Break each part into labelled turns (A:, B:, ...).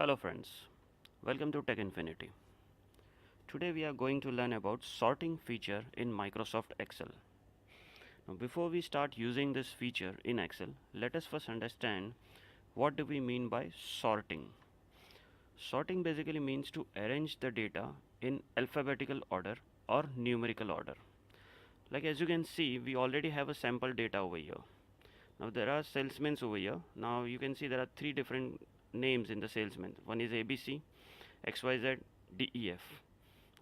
A: Hello friends, welcome to Tech Infinity. Today we are going to learn about sorting feature in Microsoft Excel. Now before we start using this feature in Excel, let us first understand what do we mean by sorting. Sorting basically means to arrange the data in alphabetical order or numerical order. Like as you can see, we already have a sample data over here. Now there are salesmen over here. Now you can see there are three different names in the salesman. One is ABC, XYZ, DEF.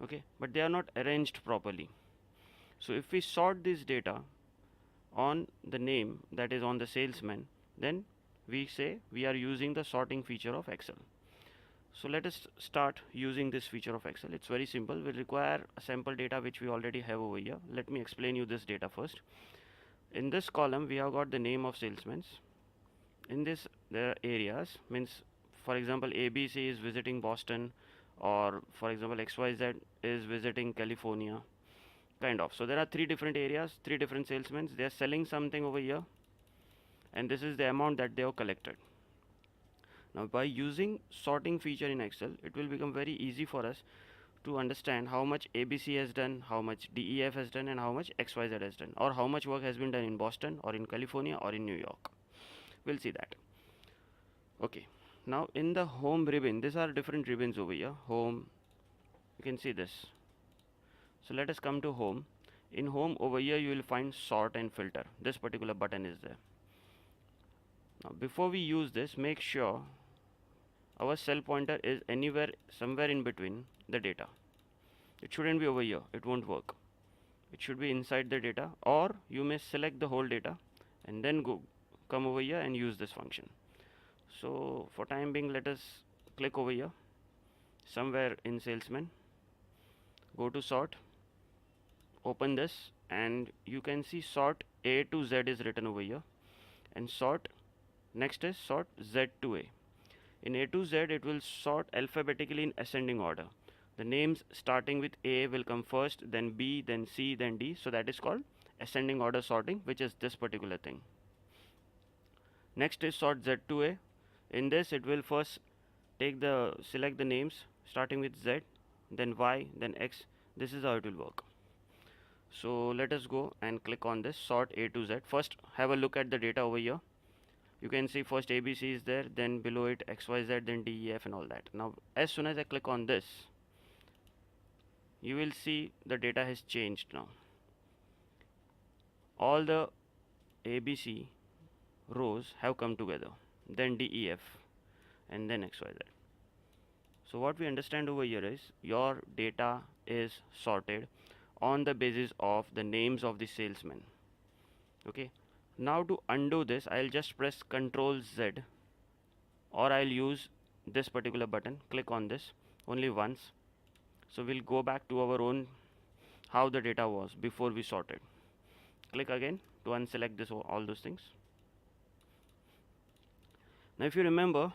A: Okay, but they are not arranged properly. So if we sort this data on the name that is on the salesman, then we say we are using the sorting feature of Excel. So let us start using this feature of Excel. It's very simple. We require a sample data which we already have over here. Let me explain you this data first. In this column we have got the name of salesmen. In this there are areas, means for example ABC is visiting Boston, or for example XYZ is visiting California, kind of. So there are three different areas, three different salesmen. They are selling something over here, and this is the amount that they have collected. Now by using sorting feature in Excel, it will become very easy for us to understand how much ABC has done, how much DEF has done, and how much XYZ has done, or how much work has been done in Boston or in California or in New York. We'll see that. Okay, now in the home ribbon, these are different ribbons over here. Home, you can see this. So let us come to home. In home over here you will find sort and filter. This particular button is there. Now before we use this, make sure our cell pointer is anywhere somewhere in between the data. It shouldn't be over here, it won't work. It should be inside the data, or you may select the whole data and then come over here and use this function. So for time being, let us click over here somewhere in salesman, go to sort, open this, and you can see sort A to Z is written over here, and sort next is sort Z to A. In A to Z it will sort alphabetically in ascending order. The names starting with A will come first, then B, then C, then D. So that is called ascending order sorting, which is this particular thing. Next is sort Z to A. In this it will first select the names starting with Z, then Y, then X. This is how it will work. So let us go and click on this sort A to Z. First have a look at the data over here. You can see first ABC is there, then below it XYZ, then DEF and all that. Now as soon as I click on this, you will see the data has changed now. All the ABC rows have come together, then DEF, and then XYZ. So what we understand over here is your data is sorted on the basis of the names of the salesmen. Okay, now to undo this, I'll just press Ctrl Z, or I'll use this particular button. Click on this only once. So we'll go back to our own how the data was before we sorted. Click again to unselect this, all those things. Now if you remember,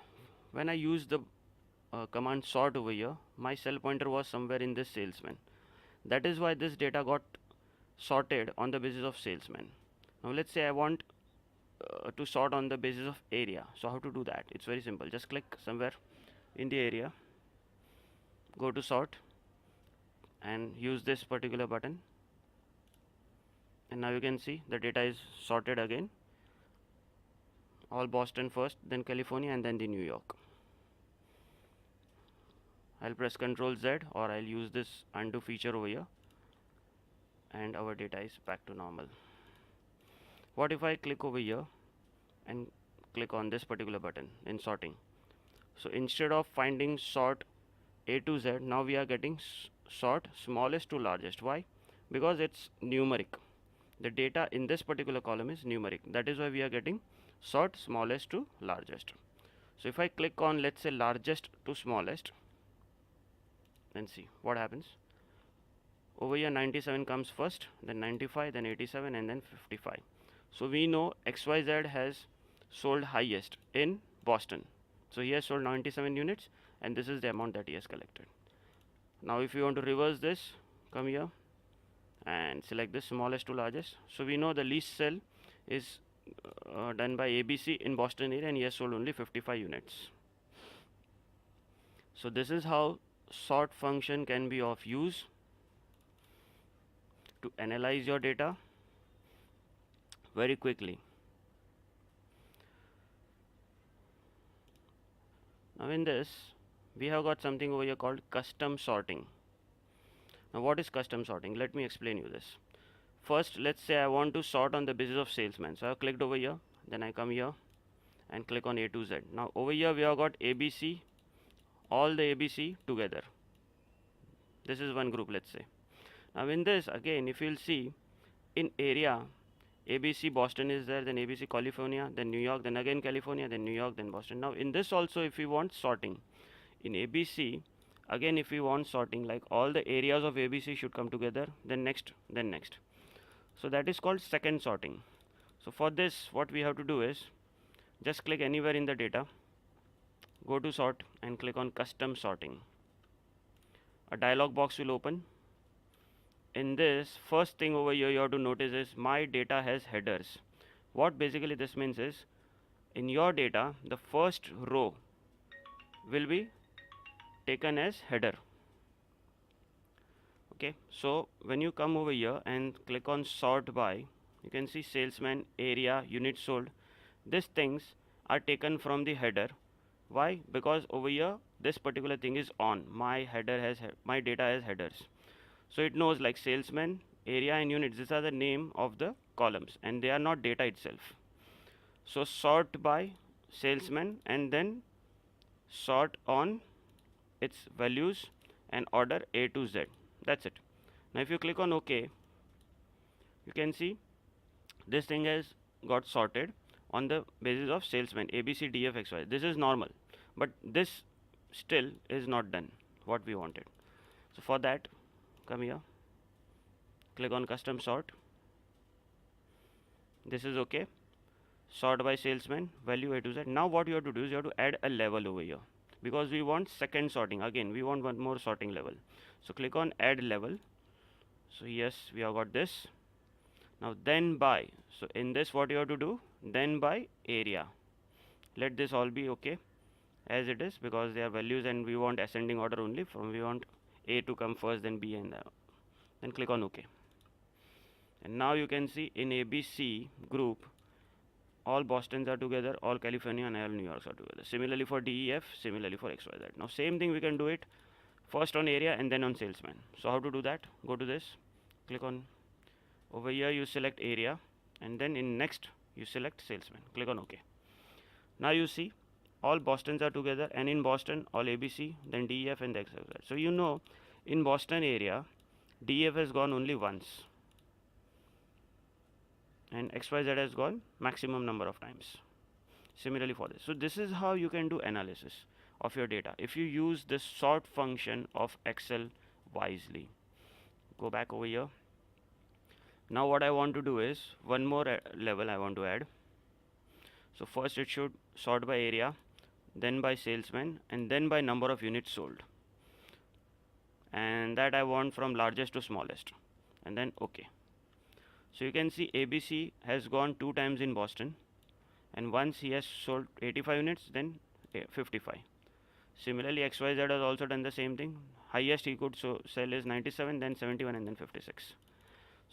A: when I used the command sort over here, my cell pointer was somewhere in this salesman. That is why this data got sorted on the basis of salesman. Now let's say I want to sort on the basis of area. So how to do that? It's very simple. Just click somewhere in the area, go to sort, and use this particular button, and now you can see the data is sorted again. All Boston first, then California, and then the New York. I'll press Ctrl Z, or I'll use this undo feature over here, and our data is back to normal. What if I click over here and click on this particular button in sorting? So instead of finding sort A to Z, now we are getting sort smallest to largest. Why? Because it's numeric. The data in this particular column is numeric. That is why we are getting sort smallest to largest. So if I click on, let's say, largest to smallest, then see what happens. Over here 97 comes first, then 95, then 87, and then 55. So we know XYZ has sold highest in Boston. So he has sold 97 units, and this is the amount that he has collected. Now if you want to reverse this, come here and select this smallest to largest. So we know the least sell is done by ABC in Boston area, and he has sold only 55 units. So this is how sort function can be of use to analyze your data very quickly. Now in this, we have got something over here called custom sorting. Now what is custom sorting? Let me explain you this. First, let's say I want to sort on the basis of salesman. So I have clicked over here, then I come here and click on A to Z. Now over here we have got ABC, all the ABC together. This is one group, let's say. Now in this, again, if you'll see, in area, ABC Boston is there, then ABC California, then New York, then again California, then New York, then Boston. Now in this also, if we want sorting, in ABC, again if we want sorting, like all the areas of ABC should come together, then next, then next. So that is called second sorting. So for this, what we have to do is just click anywhere in the data, go to sort and click on custom sorting. A dialog box will open. In this, first thing over here you have to notice is my data has headers. What basically this means is, in your data, the first row will be taken as header. Okay, so when you come over here and click on sort by, you can see salesman, area, units sold. These things are taken from the header. Why? Because over here this particular thing is on. My data has headers. So it knows like salesman, area and units. These are the name of the columns and they are not data itself. So sort by salesman and then sort on its values and order A to Z. That's it. Now if you click on OK, you can see this thing has got sorted on the basis of salesman A, B, C, D, F, X, Y. This is normal, but this still is not done what we wanted. So for that, come here, click on custom sort. This is OK. Sort by salesman, value A to Z. Now what you have to do is you have to add a level over here, because we want second sorting. Again, we want one more sorting level. So click on add level. So yes, we have got this. Now then by, so in this what you have to do, then by area. Let this all be okay as it is, because they are values and we want ascending order only. We want A to come first, then B, and then click on OK. And now you can see in ABC group, all Bostons are together, all California and all New Yorks are together. Similarly for DEF, similarly for XYZ. Now same thing we can do it first on area and then on salesman. So how to do that? Go to this, click on over here, you select area, and then in next you select salesman. Click on OK. Now you see all Bostons are together, and in Boston all ABC, then DEF and XYZ. So you know in Boston area DEF has gone only once and XYZ has gone maximum number of times. Similarly for this. So this is how you can do analysis of your data if you use this sort function of Excel wisely. Go back over here. Now what I want to do is one more level I want to add. So first it should sort by area, then by salesman, and then by number of units sold. And that I want from largest to smallest, and then OK. So you can see ABC has gone 2 times in Boston, and once he has sold 85 units, then 55. Similarly, XYZ has also done the same thing. Highest he could sell is 97, then 71, and then 56.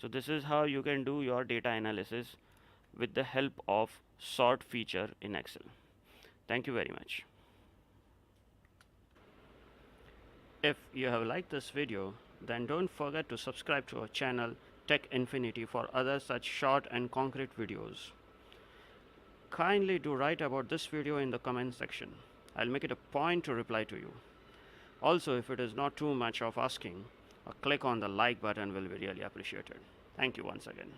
A: So this is how you can do your data analysis with the help of sort feature in Excel. Thank you very much. If you have liked this video, then don't forget to subscribe to our channel Tech Infinity for other such short and concrete videos. Kindly do write about this video in the comment section. I'll make it a point to reply to you. Also, if it is not too much of asking, a click on the like button will be really appreciated. Thank you once again.